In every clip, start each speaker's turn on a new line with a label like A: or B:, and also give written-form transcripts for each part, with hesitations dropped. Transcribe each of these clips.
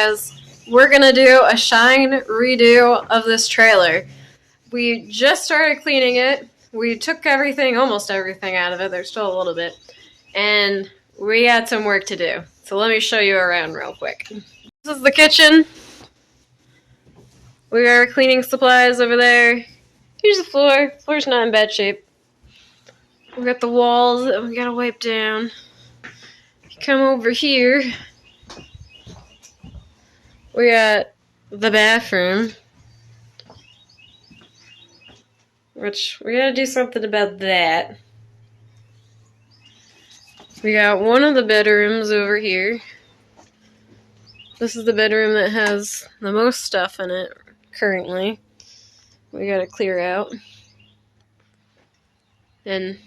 A: guys, we're gonna do a shine redo of this trailer. We just started cleaning it. We took everything, almost everything out of it. There's still a little bit. And we had some work to do. So let me show you around real quick. This is the kitchen. We got our cleaning supplies over there. Here's the floor. The floor's not in bad shape. We got the walls that we gotta wipe down. Come over here. We got the bathroom. Which, we gotta do something about that. We got one of the bedrooms over here. This is the bedroom that has the most stuff in it currently. We gotta clear out. And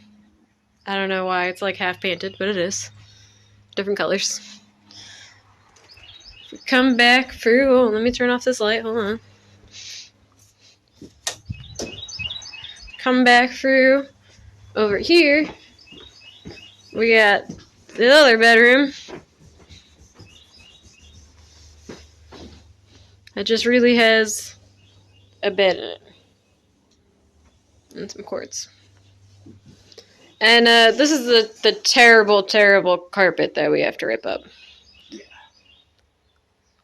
A: I don't know why it's like half painted, but it is. Different colors. Come back through. Oh, let me turn off this light. Hold on. Come back through. Over here, we got the other bedroom. It just really has a bed in it. And some cords. And this is the terrible, terrible carpet that we have to rip up.
B: Yeah.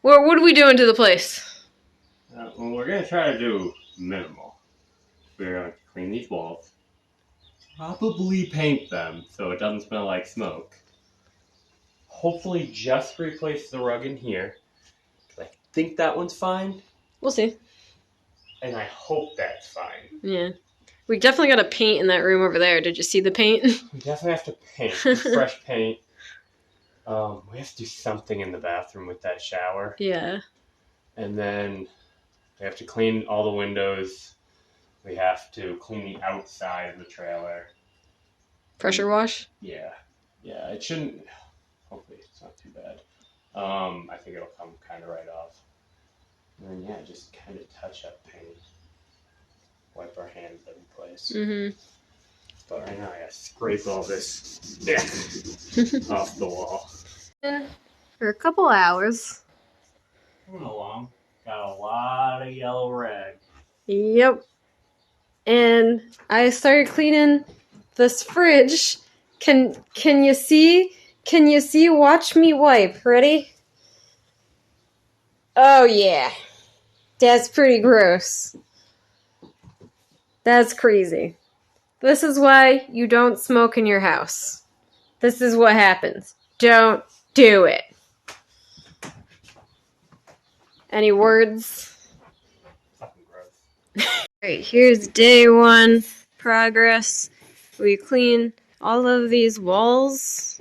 A: What are we doing to the place?
B: Well, we're going to try to do minimal. We're going to clean these walls. Probably paint them so it doesn't smell like smoke. Hopefully just replace the rug in here. I think that one's fine.
A: We'll see.
B: And I hope that's fine.
A: Yeah. We definitely got to paint in that room over there. Did you see the paint?
B: We definitely have to paint. Fresh paint. We have to do something in the bathroom with that shower.
A: Yeah.
B: And then we have to clean all the windows. We have to clean the outside of the trailer.
A: Pressure wash?
B: Yeah. Yeah, it shouldn't... Hopefully it's not too bad. I think it'll come kind of right off. And then, yeah, just kind of touch up paint. Wipe our hands every place.
A: Mm-hmm.
B: But right now I gotta scrape all this off the wall.
A: For a couple hours.
B: Moving along. Got a lot of yellow rag.
A: Yep. And I started cleaning this fridge. Can you see? Can you see? Watch me wipe. Ready? Oh yeah. That's pretty gross. That's crazy. This is why you don't smoke in your house. This is what happens. Don't do it. Any words?
B: Fucking gross.
A: Alright, here's day one progress. We clean all of these walls.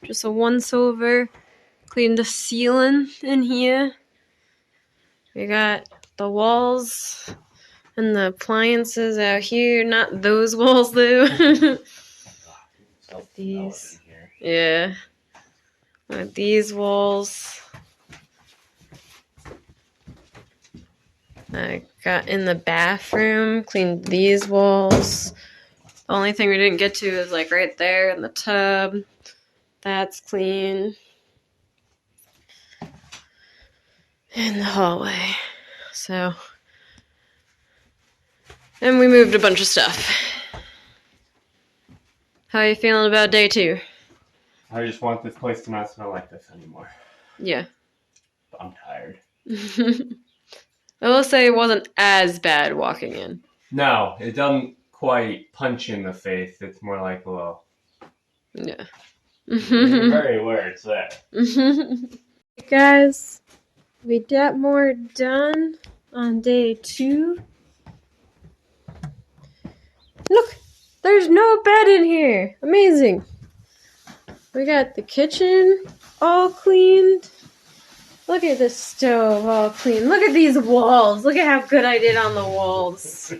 A: Just a once over. Clean the ceiling in here. We got the walls and the appliances out here. Not those walls though. These. Yeah. These walls. I got in the bathroom, cleaned these walls. The only thing we didn't get to is like right there in the tub. That's clean. In the hallway. So. And we moved a bunch of stuff. How are you feeling about day two?
B: I just want this place to not smell like this anymore.
A: Yeah.
B: I'm tired.
A: I will say it wasn't as bad walking in.
B: No, it doesn't quite punch in the face. It's more like a little...
A: Yeah.
B: You're very aware it's there.
A: Guys, we got more done on day two. Look, there's no bed in here. Amazing. We got the kitchen all cleaned. Look at this stove all clean. Look at these walls. Look at how good I did on the walls.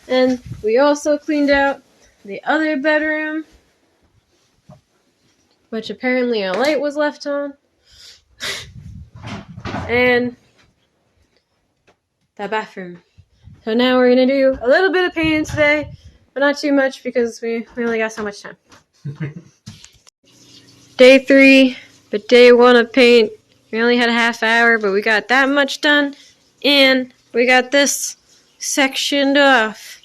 A: And we also cleaned out the other bedroom, which apparently a light was left on. And the bathroom. So now we're going to do a little bit of painting today, but not too much because we only got so much time. Day 3, but day 1 of paint We only had a half hour, but we got that much done. And we got this sectioned off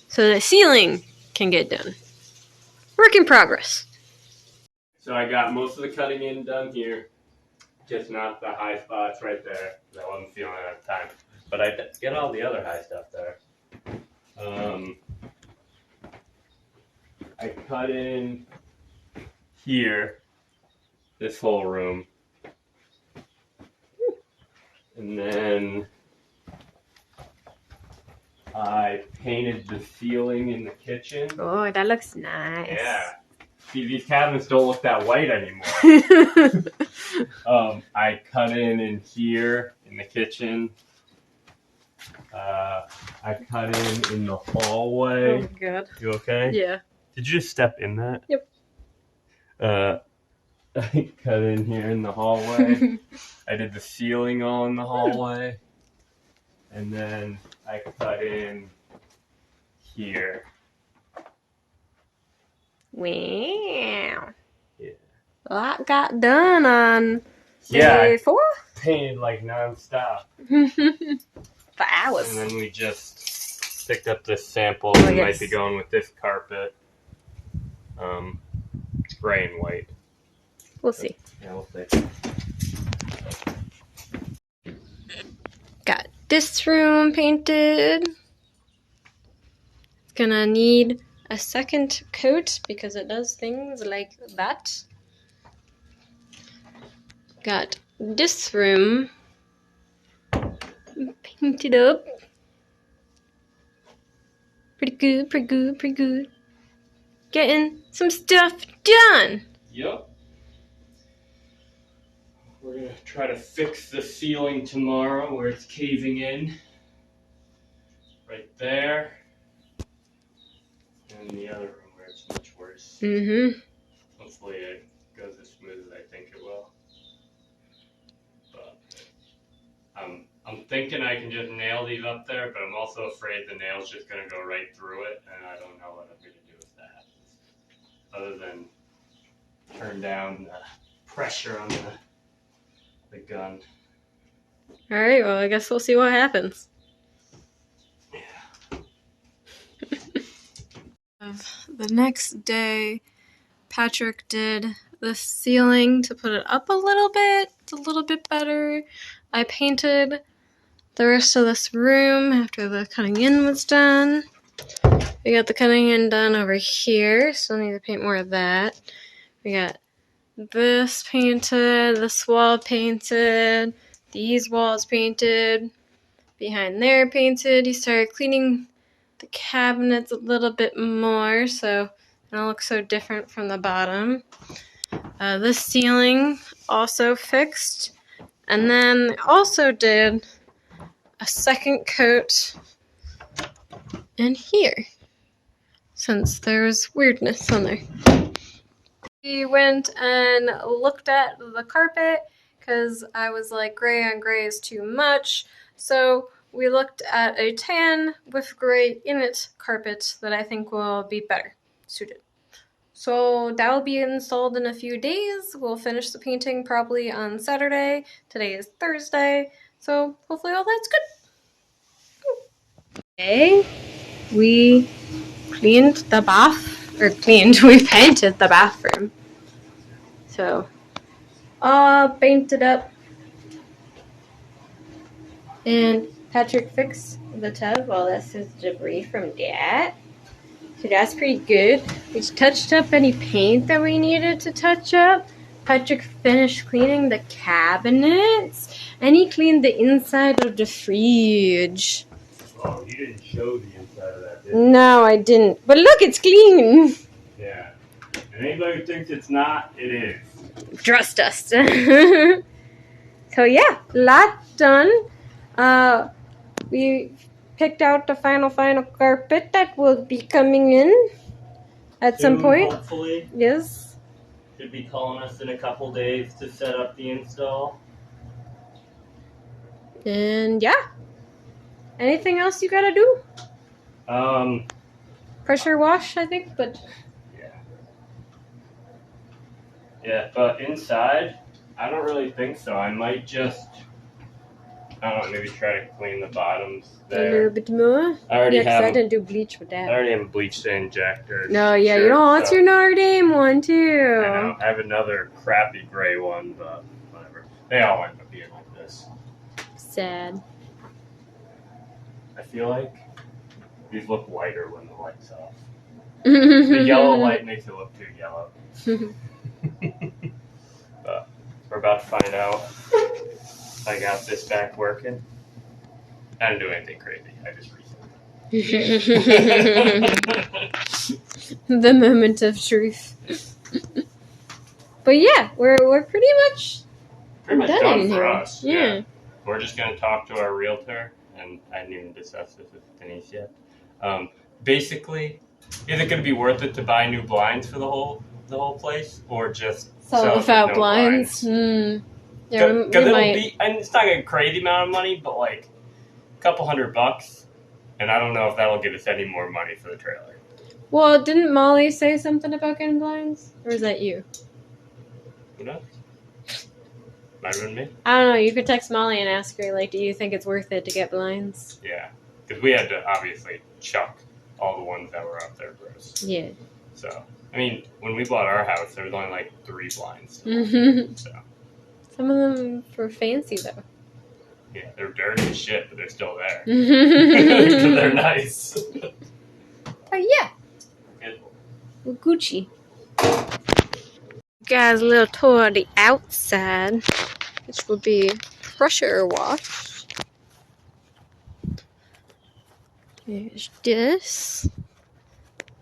A: so the ceiling can get done. Work in progress.
B: So I got most of the cutting in done here. Just not the high spots right there. I wasn't feeling it at the time. But I get all the other high stuff there. I cut in here, this whole room. And then I painted the ceiling in the kitchen.
A: Oh, that looks nice.
B: Yeah. See, these cabinets don't look that white anymore. I cut in here in the kitchen. I cut in the hallway.
A: Oh, God.
B: You okay?
A: Yeah.
B: Did you just step in that?
A: Yep.
B: I cut in here in the hallway. I did the ceiling all in the hallway. And then I cut in here.
A: Wow.
B: Yeah.
A: A lot got done on
B: Yeah,
A: day 4?
B: painted like non-stop.
A: For hours.
B: And then we just picked up this sample.
A: Oh,
B: We
A: yes.
B: might be going with this carpet. Gray and white.
A: We'll see.
B: Yeah, we'll see.
A: Got this room painted. It's gonna need a second coat because it does things like that. Got this room painted up. Pretty good, pretty good, pretty good. Getting some stuff done.
B: Yep. We're gonna try to fix the ceiling tomorrow where it's caving in. Right there. And the other room where it's much worse.
A: Mm-hmm.
B: Hopefully it goes as smooth as I think it will. But I'm thinking I can just nail these up there, but I'm also afraid the nail's just gonna go right through it, and I don't know what I'm gonna do if that happens. Other than turn down the pressure on the gun.
A: Alright, well, I guess we'll see what happens. The next day, Patrick did the ceiling to put it up a little bit. It's a little bit better. I painted the rest of this room after the cutting in was done. We got the cutting in done over here, so I need to paint more of that. We got this painted, this wall painted, these walls painted, behind there painted. He started cleaning the cabinets a little bit more, so it don't look so different from the bottom. This ceiling also fixed, and then also did a second coat in here, since there's weirdness on there. We went and looked at the carpet, because I was like, gray on gray is too much, so we looked at a tan with gray in it carpet that I think will be better suited. So that will be installed in a few days. We'll finish the painting probably on Saturday. Today is Thursday, so hopefully all that's good. Today we cleaned the bath, we painted the bathroom. So all painted up. And Patrick fixed the tub. Well, this is debris from that. So that's pretty good. We touched up any paint that we needed to touch up. Patrick finished cleaning the cabinets. And he cleaned the inside of the fridge.
B: Oh, you didn't show the inside of that, did you?
A: No, I didn't. But look, it's clean.
B: Yeah. And anybody who thinks it's not, it is.
A: Trust us. So yeah, lot done. We picked out the final carpet that will be coming in at some point.
B: Hopefully.
A: Yes.
B: Should be calling us in a couple days to set up the install.
A: And yeah. Anything else you gotta do? Pressure wash, I think, but
B: Yeah. Yeah, but inside, I don't really think so. I might just, I don't know, maybe try to clean the bottoms
A: A little
B: there.
A: bit more?
B: I already
A: Yeah, because I
B: have.
A: didn't do bleach with
B: I
A: that.
B: already have a bleach injector.
A: No, yeah, you
B: shirt,
A: don't want
B: so-
A: your Notre Dame one, too.
B: I know. I have another crappy gray one, but whatever. They all end up being like this.
A: Sad.
B: I feel like these look lighter when the light's off. The yellow light makes it look too yellow. But we're about to find out if I got this back working. I didn't do anything crazy. I just reset.
A: The moment of truth. But yeah, we're pretty much
B: Pretty much
A: done
B: done for
A: here.
B: us.
A: Yeah.
B: We're just gonna talk to our realtor, and I didn't even discuss this with Denise yet. Basically, is it gonna be worth it to buy new blinds for the whole place, or just
A: Sell
B: it
A: without
B: with no
A: blinds. Yeah,
B: Because
A: we
B: it'll
A: might.
B: be, and it's not a crazy amount of money, but like a couple $100, and I don't know if that'll get us any more money for the trailer.
A: Well, didn't Molly say something about getting blinds? Or is that you?
B: Who knows? Might have been me.
A: I don't know. You could text Molly and ask her, like, do you think it's worth it to get blinds?
B: Yeah, because we had to obviously chuck all the ones that were up there gross.
A: Yeah.
B: So, I mean, when we bought our house, there was only like 3 blinds. So,
A: Some of them were fancy, though.
B: yeah, they're dirty as shit, but they're still there. Because they're nice.
A: But yeah.
B: Good.
A: Well, Gucci. Guys, a little tour of the outside, which will be pressure wash. There's this.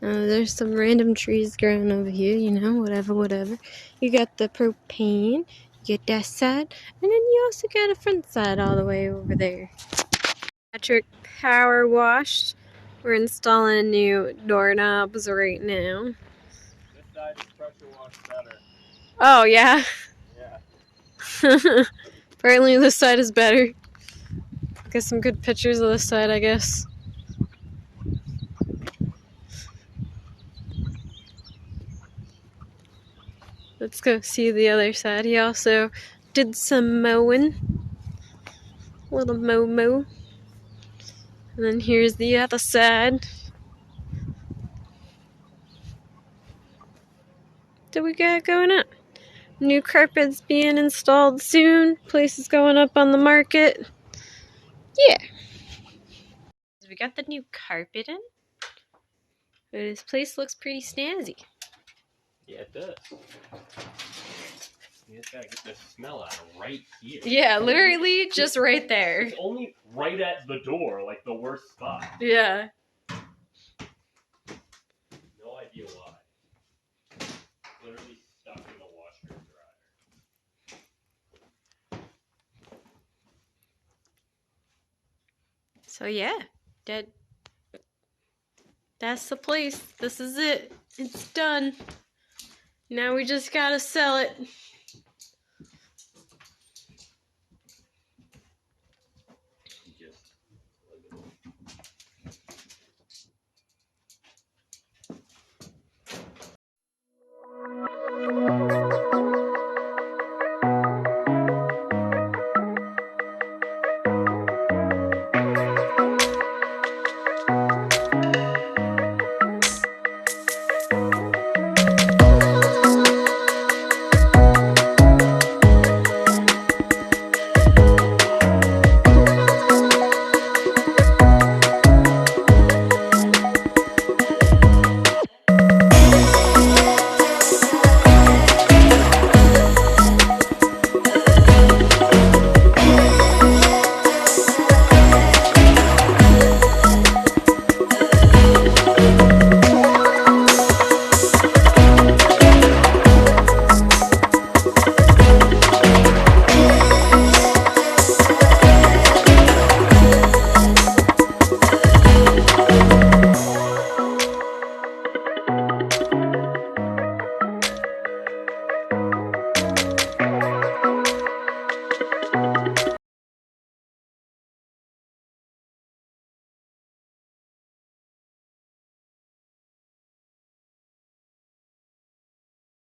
A: There's some random trees growing over here, you know, whatever. You got the propane, you get that side, and then you also got a front side all the way over there. Electric power wash. We're installing new doorknobs right now.
B: This side is pressure wash better.
A: Oh, yeah?
B: Yeah.
A: Apparently this side is better. Get some good pictures of this side, I guess. Let's go see the other side. He also did some mowing. A little mow. And then here's the other side. What we got going up? New carpet's being installed soon. Place is going up on the market. Yeah. We got the new carpet in. This place looks pretty snazzy.
B: Yeah, it does. You just gotta get the smell out of right here.
A: Yeah, literally just right there.
B: It's only right at the door, like the worst spot.
A: Yeah.
B: No idea why. Literally stuck in the washer and dryer.
A: So yeah, that's the place. This is it. It's done. Now we just gotta sell it.